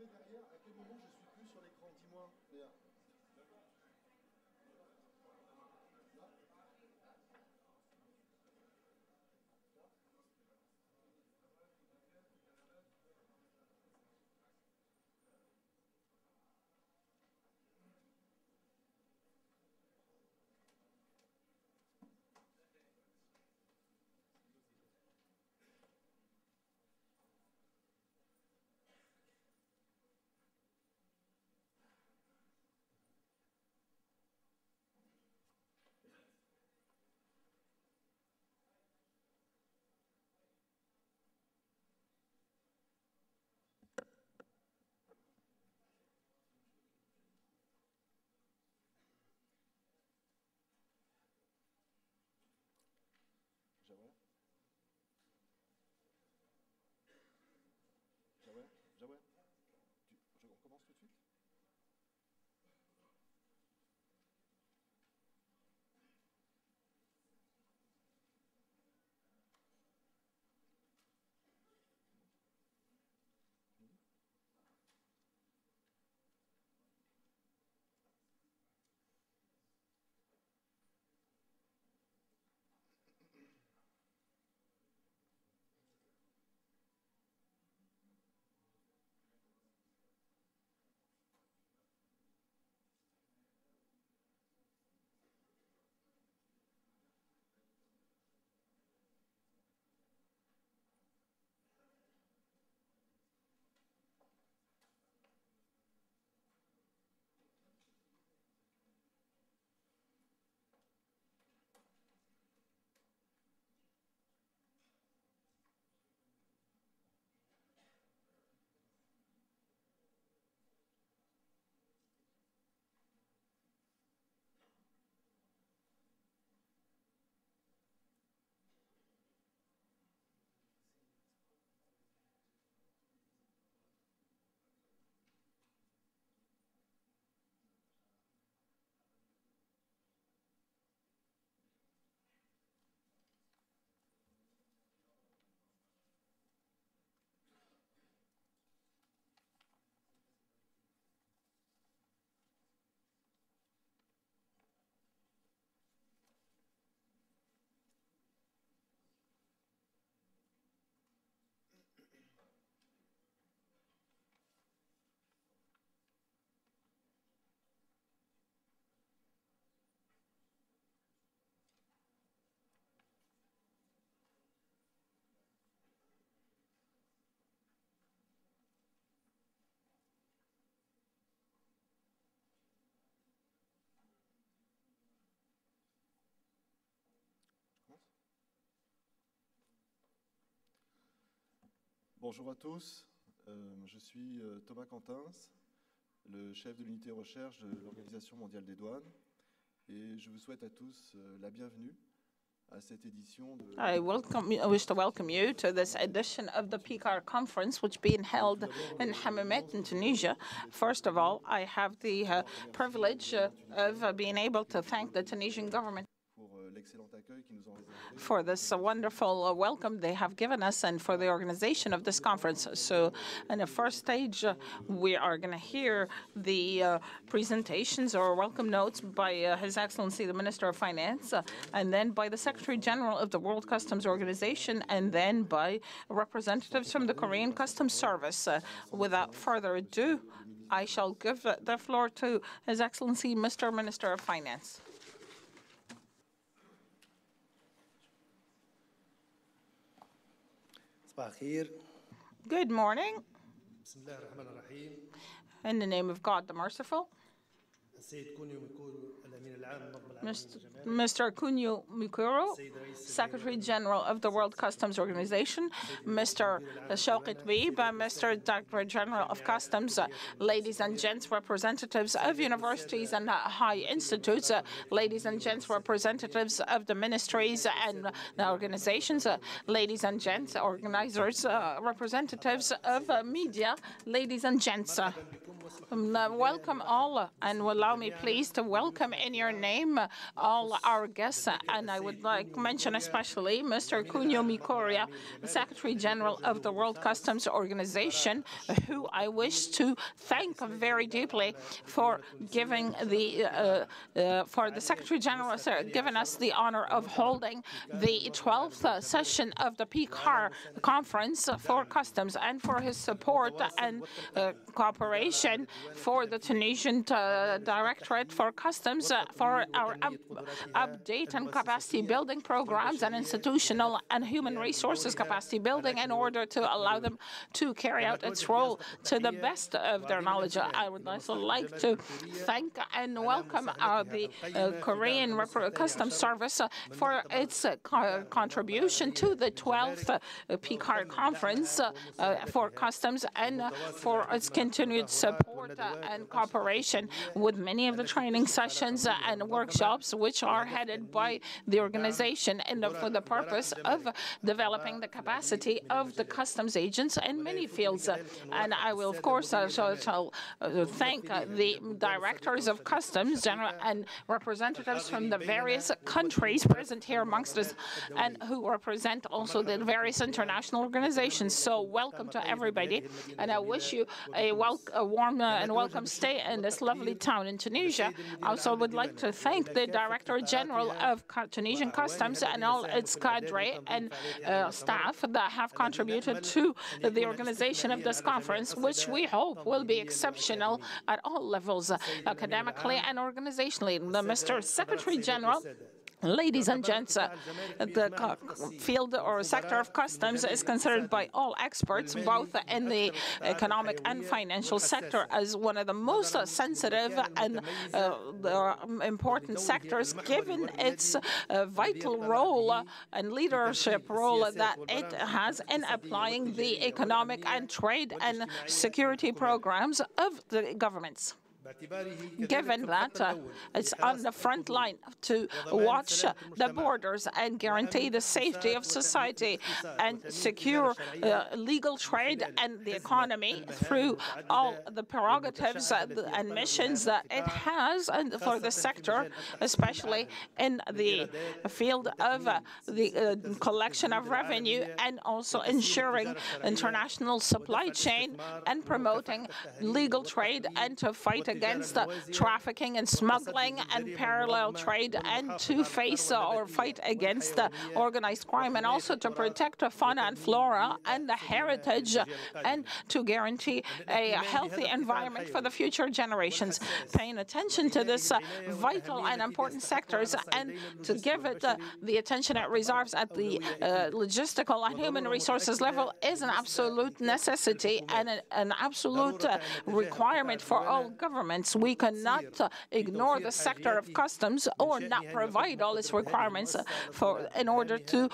mets derrière, à quel moment je suis plus sur l'écran? Dis-moi, Léa. Jawel? Jawel? Jawel? On commence tout de suite? Bonjour à tous, je suis Thomas Quentins, le chef de l'unité recherche de l'Organisation mondiale des douanes, et je vous souhaite à tous la bienvenue à cette édition de... I wish to welcome you to this edition of the PICARD Conference, which is being held in Hammamet in Tunisia. First of all, I have the privilege of being able to thank the Tunisian government for this wonderful welcome they have given us and for the organization of this conference. So in the first stage, we are going to hear the presentations or welcome notes by His Excellency the Minister of Finance, and then by the Secretary General of the World Customs Organization, and then by representatives from the Korean Customs Service. Without further ado, I shall give the floor to His Excellency Mr. Minister of Finance. Good morning. In the name of God the Merciful. Mr. Kunio Mikuro, Secretary General of the World Customs Organization, Mr. Shauqat Weeb, Mr. Director General of Customs, ladies and gents, representatives of universities and high institutes, ladies and gents, representatives of the ministries and organizations, ladies and gents, organizers, representatives of media, ladies and gents. Welcome all, and allow me please to welcome in your name all our guests, and I would like to mention especially Mr. Cunio Mikoria, the Secretary General of the World Customs Organization, who I wish to thank very deeply for giving the Secretary General giving us the honor of holding the 12th session of the PICARD Conference for Customs, and for his support and cooperation for the Tunisian Directorate for Customs for our update and capacity building programs and institutional and human resources capacity building in order to allow them to carry out its role to the best of their knowledge. I would also like to thank and welcome the Korean Customs Service for its contribution to the 12th PICARD Conference for Customs and for its continued support and cooperation with many of the training sessions and workshops which are headed by the organization and for the purpose of developing the capacity of the customs agents in many fields. And I will, of course, thank the directors of customs general and representatives from the various countries present here amongst us and who represent also the various international organizations. So welcome to everybody, and I wish you a warm and welcome stay in this lovely town in Tunisia. I also would like to thank the Director General of Tunisian Customs and all its cadre and staff that have contributed to the organization of this conference, which we hope will be exceptional at all levels, academically and organizationally. Mr. Secretary General, ladies and gents, the field or sector of customs is considered by all experts, both in the economic and financial sector, as one of the most sensitive and important sectors, given its vital role and leadership role that it has in applying the economic and trade and security programs of the governments. Given that it's on the front line to watch the borders and guarantee the safety of society and secure legal trade and the economy through all the prerogatives and missions that it has and for the sector, especially in the field of the collection of revenue and also ensuring international supply chain and promoting legal trade and to fight against trafficking and smuggling and parallel trade and to face or fight against organized crime and also to protect the fauna and flora and the heritage and to guarantee a healthy environment for the future generations. Paying attention to this vital and important sectors and to give it the attention it deserves at the logistical and human resources level is an absolute necessity and an absolute requirement for all governments. We cannot ignore the sector of customs or not provide all its requirements in order to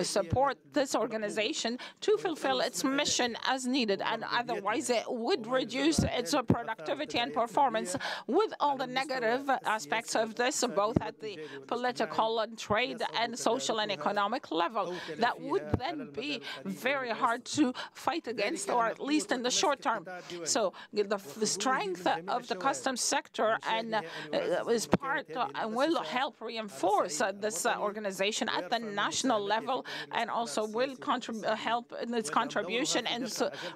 support this organization to fulfill its mission as needed, and otherwise it would reduce its productivity and performance with all the negative aspects of this, both at the political and trade and social and economic level. That would then be very hard to fight against, or at least in the short term. So the strength of the customs sector and is part and will help reinforce this organization at the national level, and also will help in its contribution in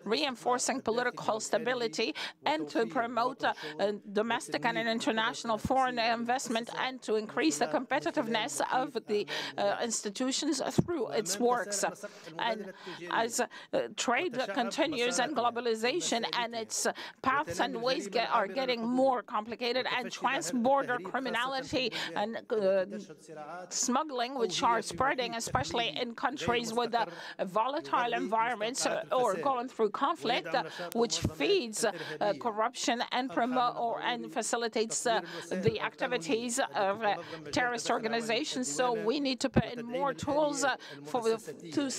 reinforcing political stability and to promote domestic and international foreign investment and to increase the competitiveness of the institutions through its works. And as trade continues and globalization and its paths and ways are getting more complicated, and trans-border criminality and smuggling, which are spreading, especially in countries with volatile environments or going through conflict, which feeds corruption and and facilitates the activities of terrorist organizations. So we need to put in more tools to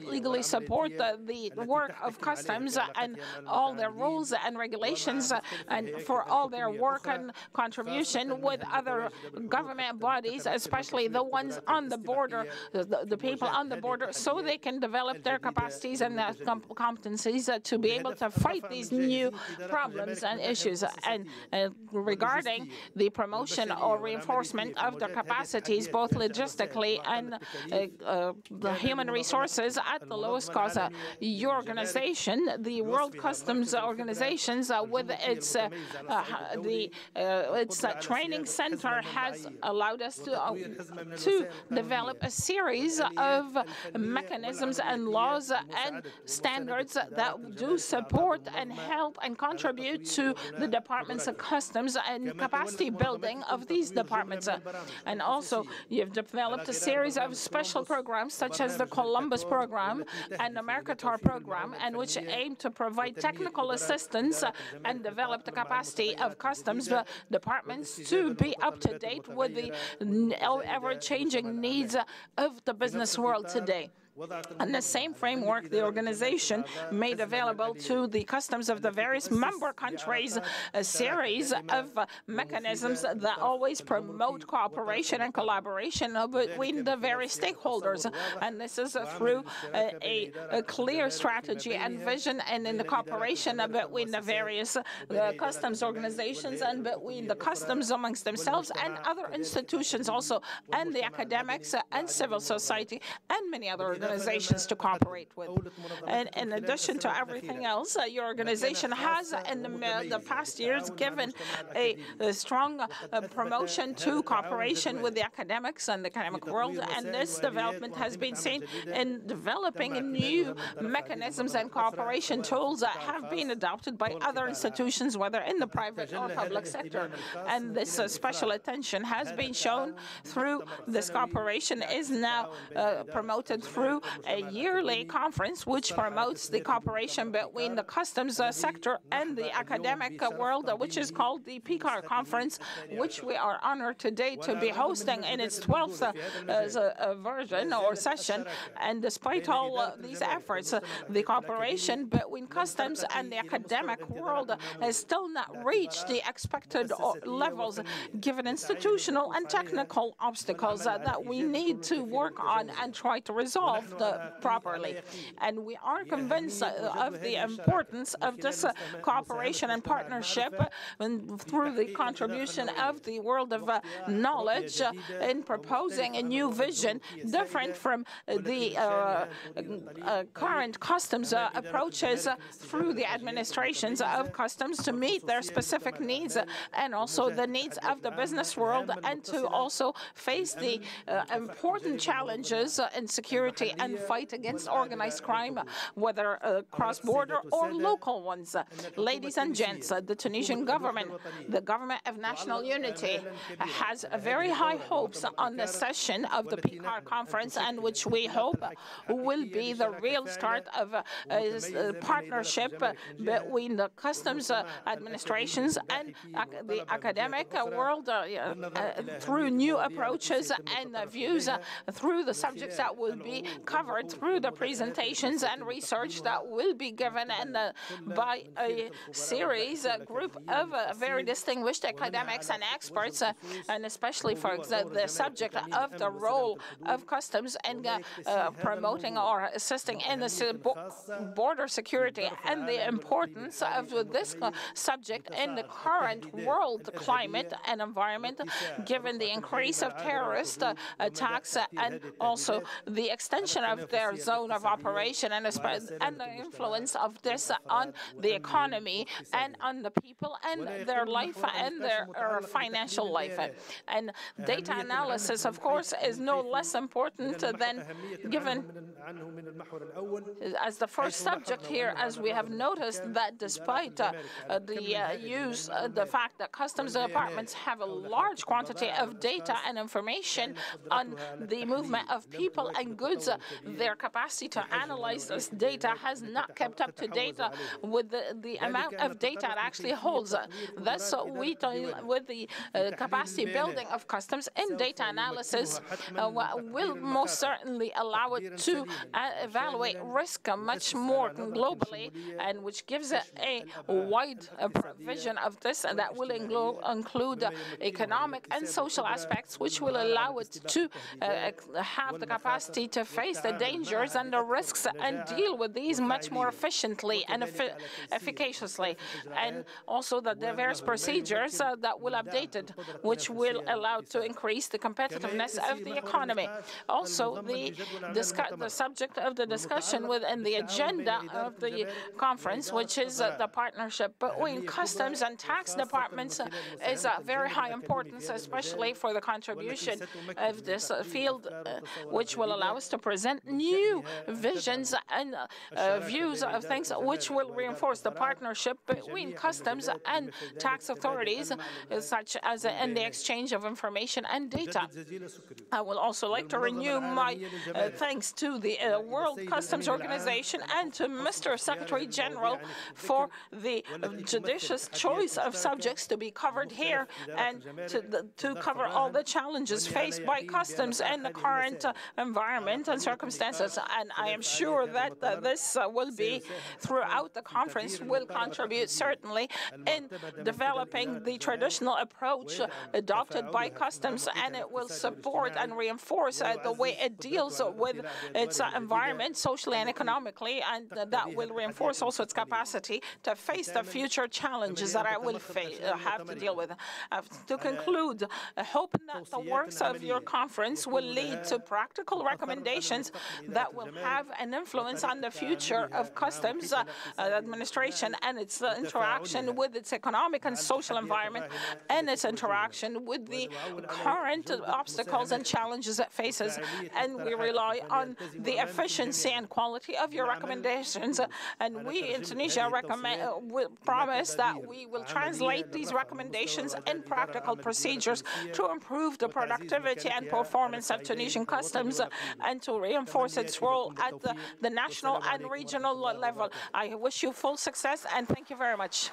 legally support the work of customs and all their rules and regulations and for all their work and contribution with other government bodies, especially the ones on the border, the people on the border, so they can develop their capacities and their competencies to be able to fight these new problems and issues. And regarding the promotion or reinforcement of their capacities, both logistically and the human resources at the lowest cost, your organization, the World Customs Organizations, with its training center, has allowed us to develop a series of mechanisms and laws and standards that do support and help and contribute to the departments of customs and capacity building of these departments. And also, you've developed a series of special programs such as the Columbus program and the Mercator program, and which aim to provide technical assistance and develop the capacity of customs departments to be up to date with the ever-changing needs of the business world today. In the same framework, the organization made available to the customs of the various member countries a series of mechanisms that always promote cooperation and collaboration between the various stakeholders. And this is through a clear strategy and vision, and in the cooperation between the various customs organizations and between the customs amongst themselves and other institutions also, and the academics and civil society and many other organizations to cooperate with. And in addition to everything else, your organization has in the past years given a strong promotion to cooperation with the academics and the academic world, and this development has been seen in developing new mechanisms and cooperation tools that have been adopted by other institutions, whether in the private or public sector. And this special attention has been shown through this cooperation is now promoted through a yearly conference which promotes the cooperation between the customs sector and the academic world, which is called the PICARD Conference, which we are honored today to be hosting in its 12th version or session. And despite all these efforts, the cooperation between customs and the academic world has still not reached the expected levels, given institutional and technical obstacles that we need to work on and try to resolve properly. And we are convinced of the importance of this cooperation and partnership through the contribution of the world of knowledge in proposing a new vision different from the current customs approaches through the administrations of customs to meet their specific needs and also the needs of the business world, and to also face the important challenges in security and fight against organized crime, whether cross-border or local ones. Ladies and gents, the Tunisian government, the government of national unity, has very high hopes on the session of the PICARD Conference, and which we hope will be the real start of a partnership between the customs administrations and the academic world through new approaches and views through the subjects that will be covered through the presentations and research that will be given by a group of very distinguished academics and experts, and especially for the subject of the role of customs in promoting or assisting in the border security and the importance of this subject in the current world climate and environment, given the increase of terrorist attacks and also the extension of their zone of operation and the influence of this on the economy and on the people and their life and their financial life. And data analysis, of course, is no less important than given as the first subject here, as we have noticed that despite the fact that customs departments have a large quantity of data and information on the movement of people and goods their capacity to analyze this data has not kept up to date with the amount of data it actually holds. Thus, we with the capacity building of customs in data analysis will most certainly allow it to evaluate risk much more globally, and which gives it a wide vision of this, and that will include economic and social aspects, which will allow it to have the capacity to face the dangers and the risks and deal with these much more efficiently and efficaciously. And also that the various procedures that will update it, which will allow to increase the competitiveness of the economy. Also, the subject of the discussion within the agenda of the conference, which is the partnership between customs and tax departments, is of very high importance, especially for the contribution of this field, which will allow us to present new visions and views of things which will reinforce the partnership between customs and tax authorities, such as in the exchange of information and data. I would also like to renew my thanks to the World Customs Organization and to Mr. Secretary General for the judicious choice of subjects to be covered here and to cover all the challenges faced by customs in the current environment and circumstances. And I am sure that this will be throughout the conference, will contribute certainly in developing the traditional approach adopted by customs, and it will support and reinforce the way it deals with its environment socially and economically, and that will reinforce also its capacity to face the future challenges that I will have to deal with. To conclude, hoping that the works of your conference will lead to practical recommendations that will have an influence on the future of customs administration and its interaction with its economic and social environment and its interaction with the current obstacles and challenges it faces. And we rely on the efficiency and quality of your recommendations. And we in Tunisia promise that we will translate these recommendations in practical procedures to improve the productivity and performance of Tunisian customs and to reinforce its role at the national and regional level. I wish you full success, and thank you very much.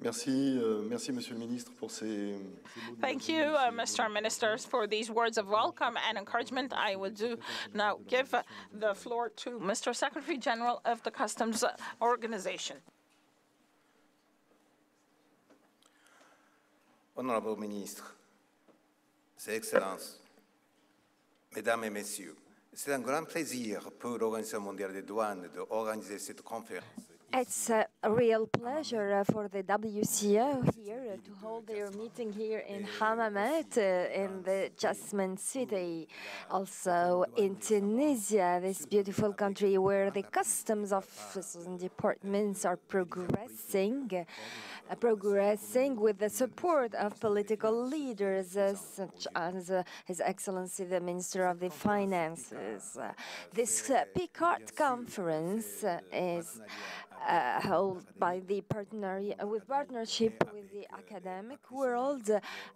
Merci, Monsieur le Ministre, pour ces... Thank you, Mr. Ministers, for these words of welcome and encouragement. I would now give the floor to Mr. Secretary General of the Customs Organization. Honorable Ministre, Ses Excellences, Mesdames et Messieurs, c'est un grand plaisir pour l'Organisation mondiale des douanes d'organiser cette conférence. It's a real pleasure for the WCO here to hold their meeting here in Hammamet, in the Jasmine City, also in Tunisia, this beautiful country where the customs offices and departments are progressing with the support of political leaders such as His Excellency the Minister of the Finances. This PICARD Conference is held by the partnership with the academic world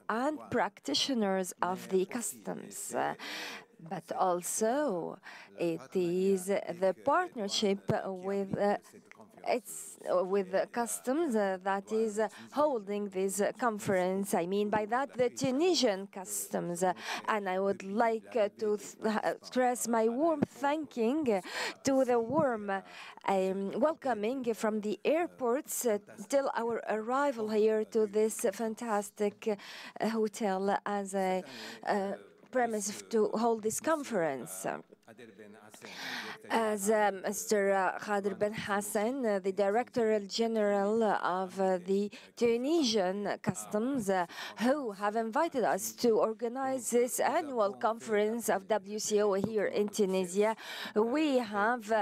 and practitioners of the customs. But also it is the partnership with customs that is holding this conference. I mean by that the Tunisian customs. And I would like to stress my warm thanking to the warm welcoming from the airports till our arrival here to this fantastic hotel as a premise to hold this conference. As Mr. Khader Ben Hassan, the Director General of the Tunisian Customs, who have invited us to organize this annual conference of WCO here in Tunisia, we have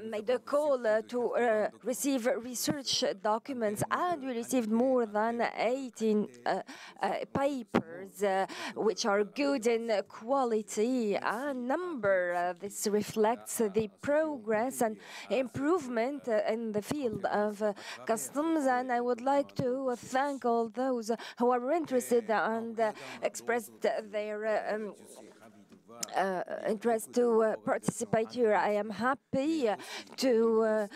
made a call to receive research documents, and we received more than 18 papers, which are good in quality. A number This reflects the progress and improvement in the field of customs, and I would like to thank all those who are interested and expressed their interest to participate here. I am happy to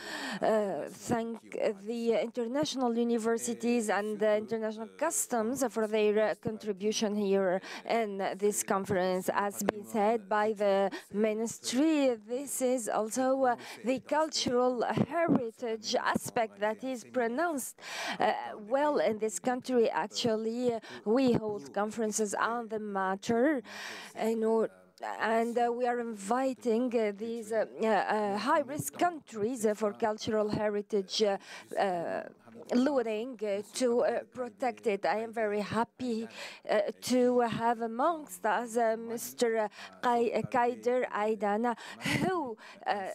thank the international universities and the international customs for their contribution here in this conference. As been said by the ministry, this is also the cultural heritage aspect that is pronounced well in this country. Actually, we hold conferences on the matter and we are inviting these high-risk countries for cultural heritage looting to protect it. I am very happy to have amongst us Mr. Kaider Aidana, who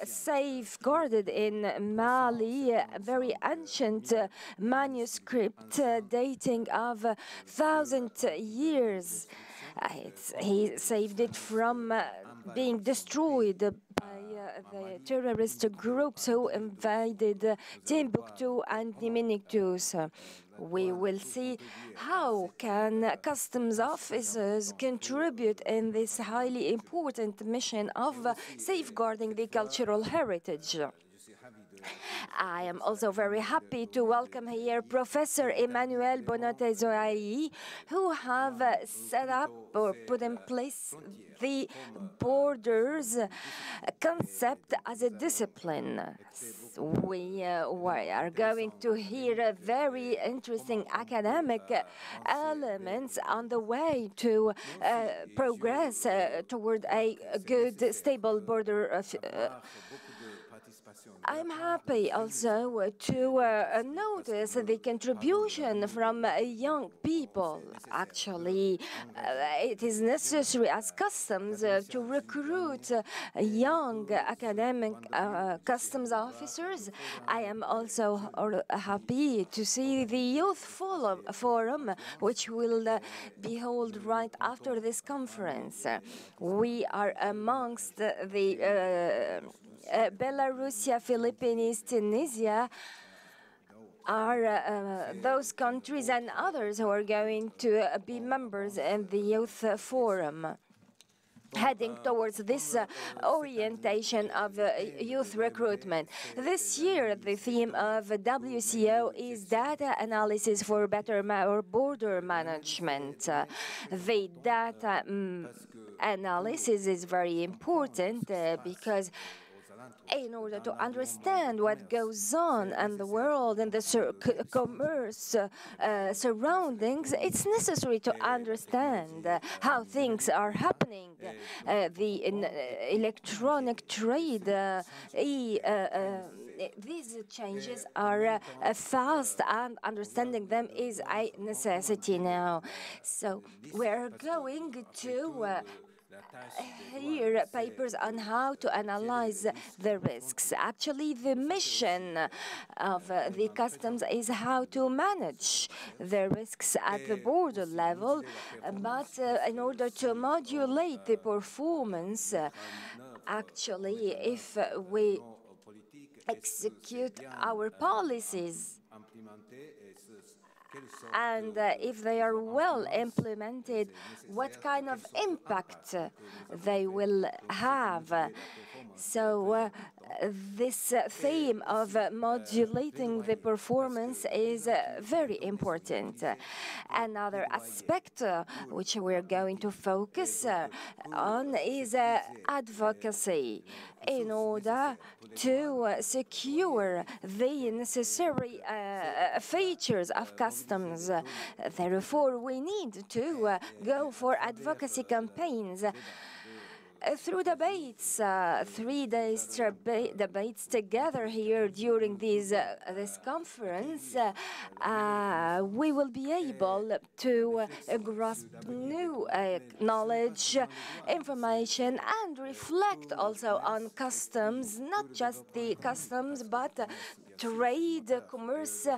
safeguarded in Mali a very ancient manuscript dating of 1,000 years. He saved it from being destroyed by the terrorist groups who invaded Timbuktu and Niminitus. We will see how can customs officers contribute in this highly important mission of safeguarding the cultural heritage. I am also very happy to welcome here Professor Emmanuel Bonatezoai, who have set up or put in place the borders concept as a discipline. We are going to hear very interesting academic elements on the way to progress toward a good, stable border. I'm happy also to notice the contribution from young people. Actually, it is necessary as customs to recruit young academic customs officers. I am also happy to see the youth forum, which will be held right after this conference. We are amongst the Belarusia, Philippines, Tunisia are those countries and others who are going to be members in the Youth Forum, heading towards this orientation of youth recruitment. This year, the theme of WCO is data analysis for better border management. The data analysis is very important because in order to understand what goes on in the world and the commerce surroundings, it's necessary to understand how things are happening. The electronic trade, these changes are fast, and understanding them is a necessity now. So we're going to hear papers on how to analyze the risks. Actually, the mission of the customs is how to manage the risks at the border level, but in order to modulate the performance, actually, if we execute our policies and if they are well implemented, what kind of impact they will have. So this theme of modulating the performance is very important. Another aspect which we're going to focus on is advocacy in order to secure the necessary features of customs. Therefore, we need to go for advocacy campaigns. Through debates, 3 days debates together here during this conference, we will be able to grasp new knowledge, information, and reflect also on customs, not just the customs, but trade, commerce,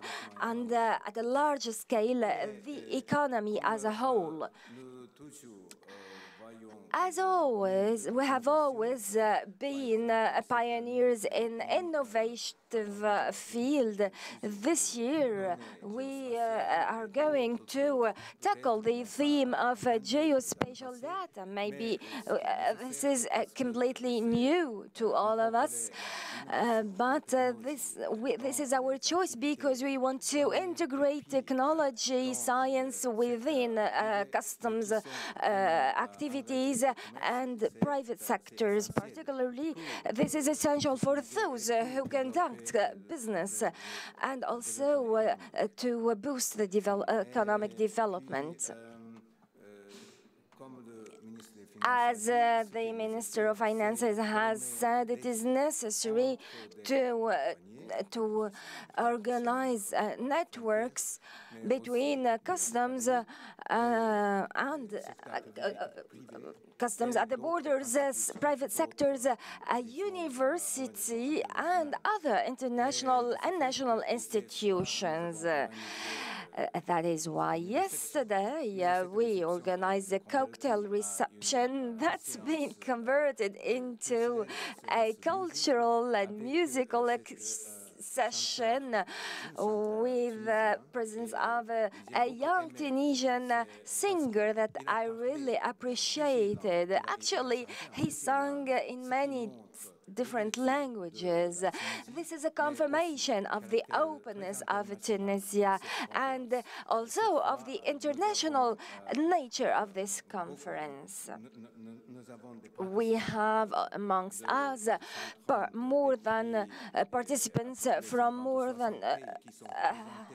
and at a larger scale, the economy as a whole. As always, we have always been pioneers in innovative field. This year, we are going to tackle the theme of geospatial data. Maybe this is completely new to all of us, but this is our choice because we want to integrate technology, science within customs activities and private sectors. Particularly, this is essential for those who conduct business and also to boost the economic development. As the Minister of Finances has said, it is necessary to organize networks between customs and customs at the borders, private sectors, a university, and other international and national institutions. That is why yesterday we organized a cocktail reception that's been converted into a cultural and musical session with the presence of a young Tunisian singer that I really appreciated. Actually, he sang in many different languages. This is a confirmation of the openness of Tunisia and also of the international nature of this conference. We have amongst us more than participants from more than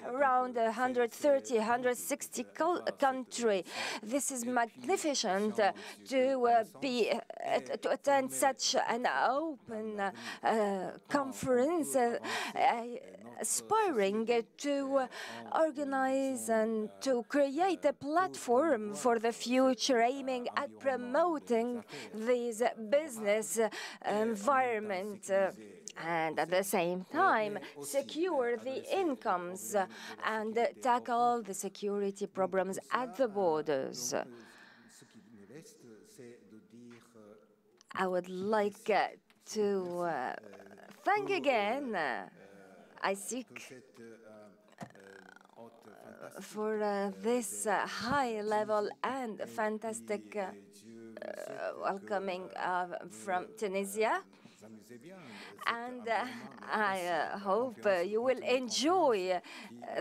around 130, 160 countries. This is magnificent to attend such an open conference, aspiring to organize and to create a platform for the future, aiming at promoting this business environment. And at the same time, secure the incomes and tackle the security problems at the borders. I would like to thank again ISIC for this high level and fantastic welcoming from Tunisia. And I hope you will enjoy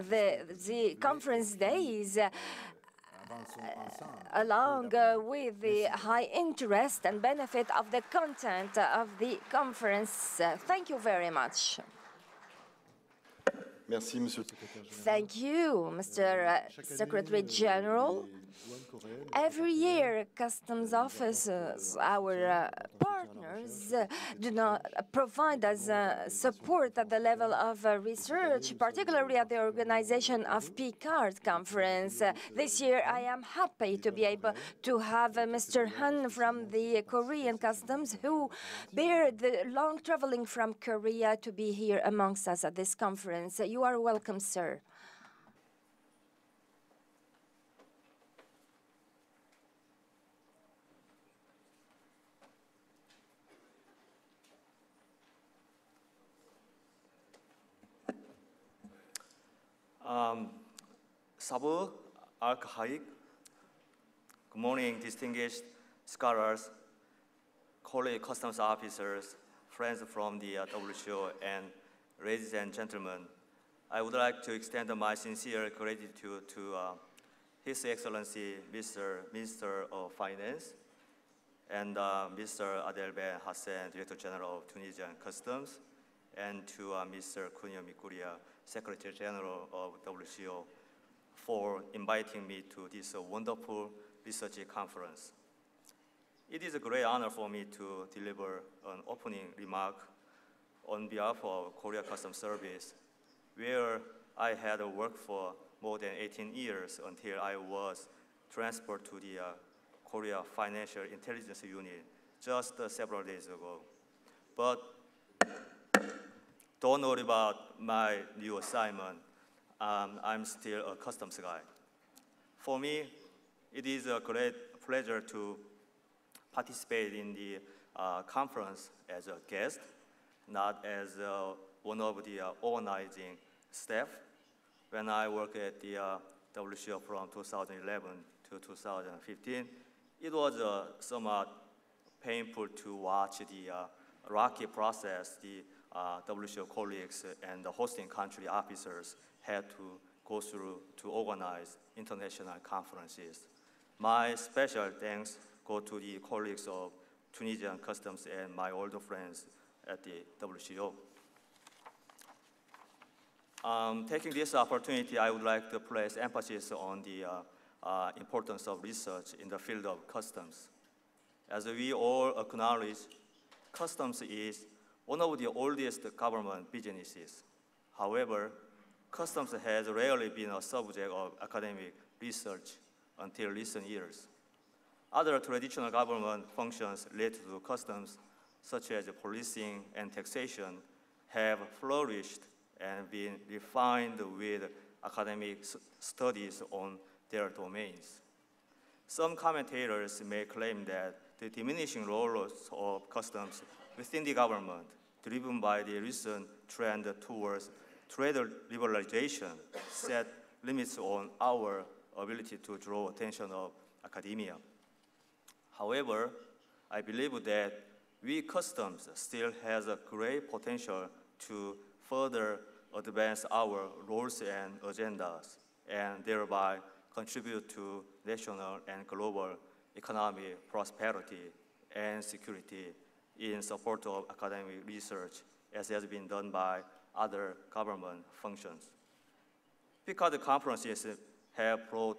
the conference days along with the high interest and benefit of the content of the conference. Thank you very much. Merci, Monsieur le Secrétaire Général. Thank you, Mr. Secretary General. Every year, customs officers, our partners, do not provide us support at the level of research, particularly at the organization of PICARD Conference. This year, I am happy to be able to have Mr. Han from the Korean Customs, who bear the long traveling from Korea to be here amongst us at this conference. You are welcome, sir. Sabu, Archaic. Good morning, distinguished scholars, colleague customs officers, friends from the WCO, and ladies and gentlemen. I would like to extend my sincere gratitude to His Excellency, Mr. Minister of Finance, and Mr. Adel Ben Hassan, Director General of Tunisian Customs, and to Mr. Kunio Mikuria, Secretary General of WCO, for inviting me to this wonderful research conference. It is a great honor for me to deliver an opening remark on behalf of Korea Customs Service, where I had worked for more than 18 years until I was transferred to the Korea Financial Intelligence Unit just several days ago. But don't worry about my new assignment. I'm still a customs guy. For me, it is a great pleasure to participated in the conference as a guest, not as one of the organizing staff. When I worked at the WCO from 2011 to 2015, it was somewhat painful to watch the rocky process the WCO colleagues and the hosting country officers had to go through to organize international conferences. My special thanks go to the colleagues of Tunisian Customs and my older friends at the WCO. Taking this opportunity, I would like to place emphasis on the importance of research in the field of customs. As we all acknowledge, customs is one of the oldest government businesses. However, customs has rarely been a subject of academic research until recent years. Other traditional government functions related to customs, such as policing and taxation, have flourished and been refined with academic studies on their domains. Some commentators may claim that the diminishing role of customs within the government, driven by the recent trend towards trade liberalization, set limits on our ability to draw attention of academia. However, I believe that we customs still has a great potential to further advance our roles and agendas, and thereby contribute to national and global economic prosperity and security in support of academic research, as has been done by other government functions. PICARD conferences have brought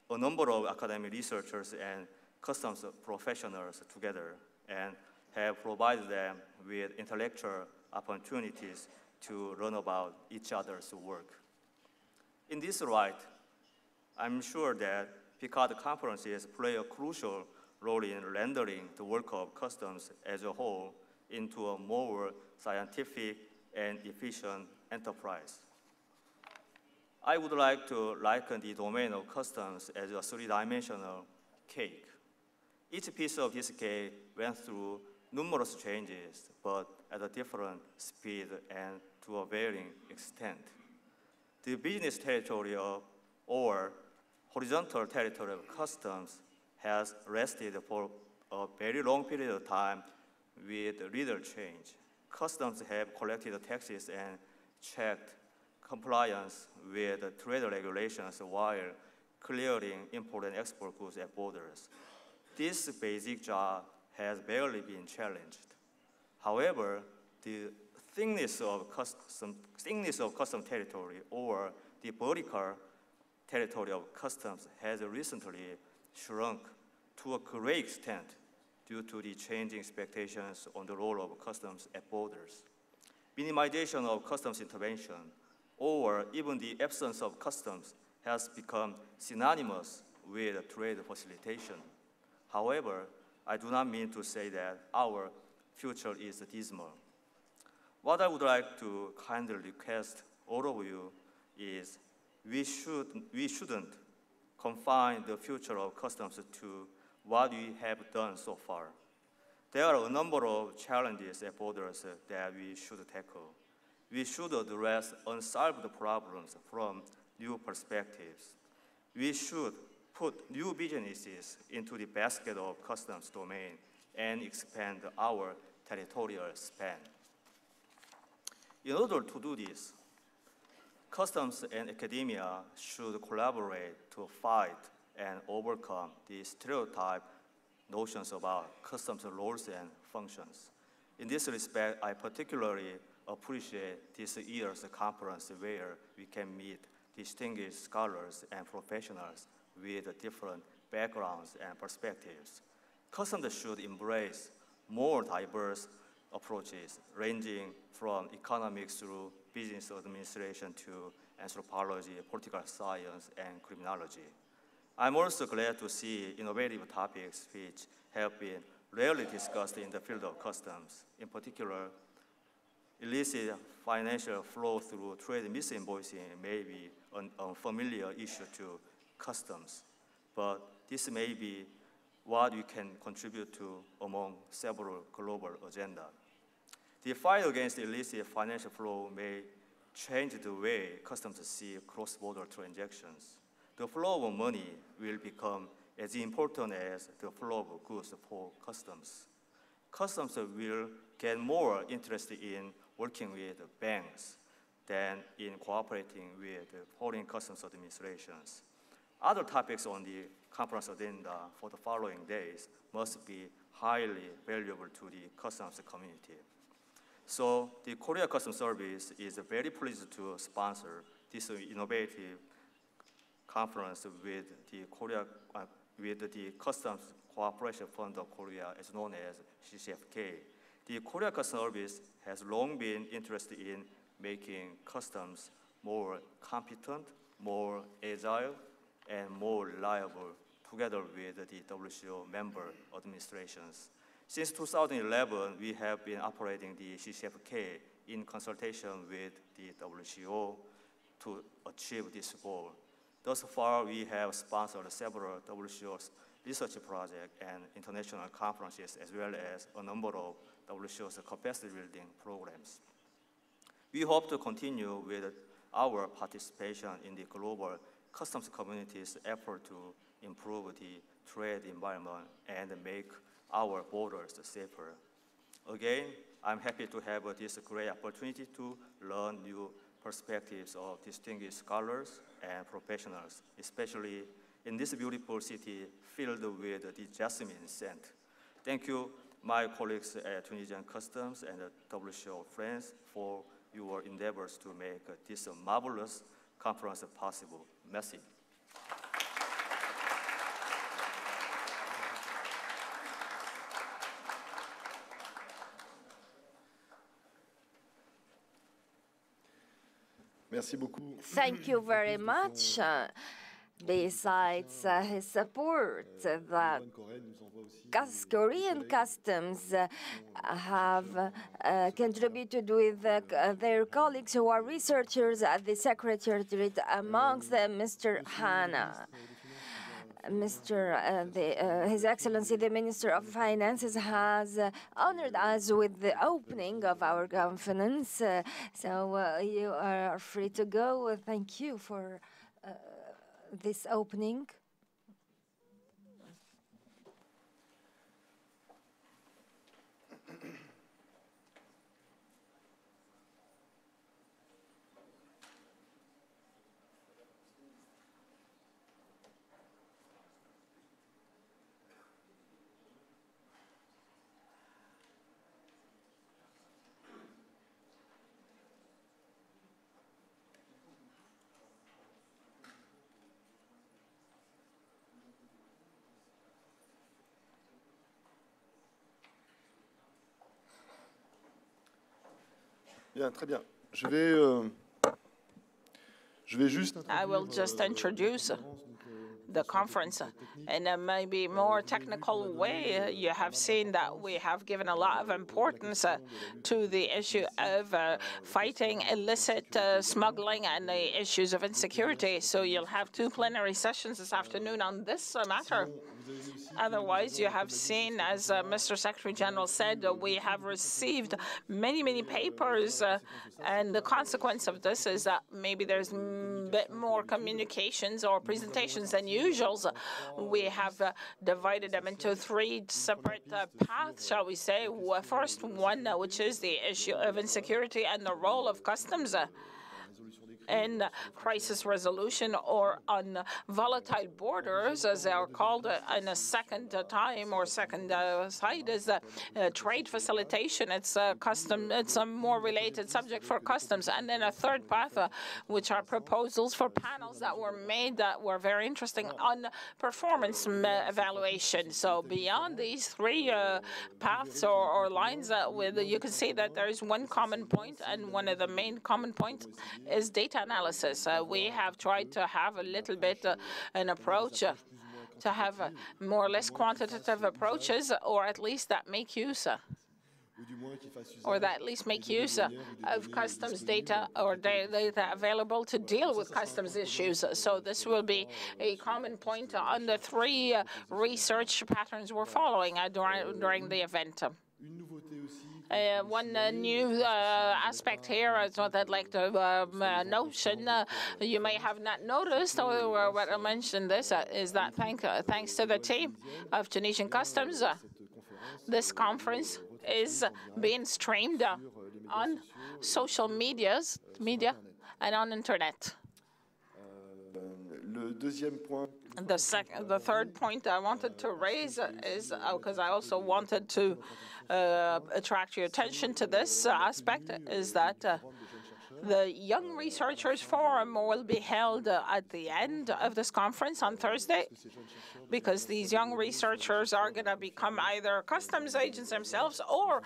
a number of academic researchers and customs professionals together and have provided them with intellectual opportunities to learn about each other's work. In this light, I'm sure that PICARD conferences play a crucial role in rendering the work of customs as a whole into a more scientific and efficient enterprise. I would like to liken the domain of customs as a three-dimensional cake. Each piece of this cake went through numerous changes, but at a different speed and to a varying extent. The business territory of, or horizontal territory of customs has rested for a very long period of time with little change. Customs have collected taxes and checked compliance with trade regulations while clearing import and export goods at borders. This basic job has barely been challenged. However, the thickness of custom territory, or the vertical territory of customs, has recently shrunk to a great extent due to the changing expectations on the role of customs at borders. Minimization of customs intervention, or even the absence of customs, has become synonymous with trade facilitation. However, I do not mean to say that our future is dismal. What I would like to kindly request all of you is we shouldn't confine the future of customs to what we have done so far. There are a number of challenges at borders that we should tackle. We should address unsolved problems from new perspectives. We should put new businesses into the basket of customs domain and expand our territorial span. In order to do this, customs and academia should collaborate to fight and overcome the stereotype notions about customs roles and functions. In this respect, I particularly appreciate this year's conference where we can meet distinguished scholars and professionals with different backgrounds and perspectives. Customs should embrace more diverse approaches, ranging from economics through business administration to anthropology, political science, and criminology. I'm also glad to see innovative topics which have been rarely discussed in the field of customs. In particular, illicit financial flow through trade misinvoicing may be an unfamiliar issue to customs, but this may be what we can contribute to among several global agenda. The fight against illicit financial flow may change the way customs see cross-border transactions. The flow of money will become as important as the flow of goods for customs. Customs will get more interested in working with banks than in cooperating with foreign customs administrations. Other topics on the conference agenda for the following days must be highly valuable to the customs community. So the Korea Customs Service is very pleased to sponsor this innovative conference with the Customs Cooperation Fund of Korea, as known as CCFK. The Korea Customs Service has long been interested in making customs more competent, more agile, and more reliable, together with the WCO member administrations. Since 2011, we have been operating the CCFK in consultation with the WCO to achieve this goal. Thus far, we have sponsored several WCO's research projects and international conferences, as well as a number of WCO's capacity building programs. We hope to continue with our participation in the global customs community's effort to improve the trade environment and make our borders safer. Again, I'm happy to have this great opportunity to learn new perspectives of distinguished scholars and professionals, especially in this beautiful city filled with the jasmine scent. Thank you, my colleagues at Tunisian Customs and WCO friends, for your endeavors to make this marvelous conference possible. Merci. Merci beaucoup. Thank you very much. Besides his support, the Korean customs have contributed with their colleagues who are researchers at the Secretariat, amongst them Mr. Hanna. His Excellency the Minister of Finances has honored us with the opening of our conference. So you are free to go. Thank you for this opening. Bien, très bien. Je vais juste I will just introduce the conference in a maybe more technical way. You have seen that we have given a lot of importance to the issue of fighting illicit smuggling and the issues of insecurity. So you'll have 2 plenary sessions this afternoon on this matter. Otherwise, you have seen, as Mr. Secretary General said, we have received many, many papers, and the consequence of this is that maybe there's a bit more communications or presentations than usual. We have divided them into 3 separate paths, shall we say. First one, which is the issue of insecurity and the role of customs in crisis resolution, or on volatile borders, as they are called, in a second time or second side is trade facilitation. It's a more related subject for customs. And then a third path, which are proposals for panels that were made that were very interesting on performance evaluation. So beyond these 3 paths or lines, you can see that there is one common point, and one of the main common points is data analysis. We have tried to have a little bit an approach to have more or less quantitative approaches, or at least that make use or that at least make use of customs data or data available to deal with customs issues. So this will be a common point on the three research patterns we're following during the event. One new aspect here is what I'd like to notion, you may have not noticed, or what I mentioned this, is that thanks to the team of Tunisian Customs, this conference is being streamed on social media and on internet. The third point I wanted to raise is, because I also wanted to attract your attention to this aspect, is that the Young Researchers Forum will be held at the end of this conference on Thursday, because these young researchers are going to become either customs agents themselves or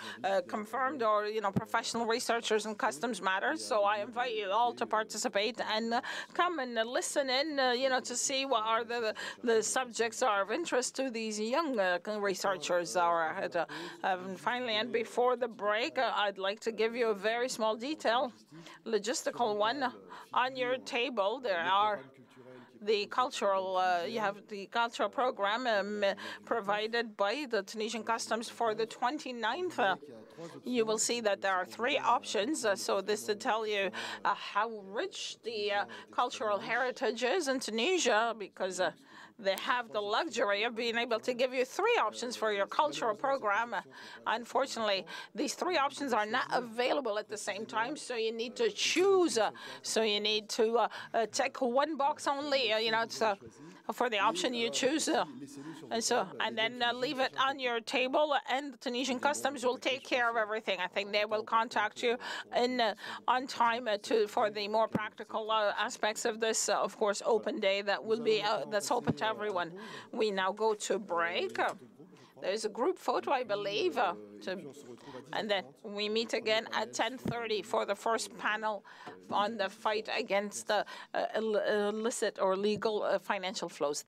confirmed or professional researchers in customs matters. So I invite you all to participate and come and listen in, to see what are the subjects are of interest to these young researchers. And finally, and before the break, I'd like to give you a very small detail, logistical one. On your table, there are the cultural, you have the cultural program provided by the Tunisian Customs for the 29th. You will see that there are three options. So this to tell you how rich the cultural heritage is in Tunisia, because they have the luxury of being able to give you three options for your cultural program. Unfortunately, these three options are not available at the same time, so you need to choose. So you need to check one box only, for the option you choose. And then leave it on your table, and the Tunisian Customs will take care of everything. I think they will contact you on time for the more practical aspects of this, of course, open day that will be that's open to everyone. We now go to break. There's a group photo, I believe, and then we meet again at 10:30 for the first panel on the fight against illicit or legal financial flows.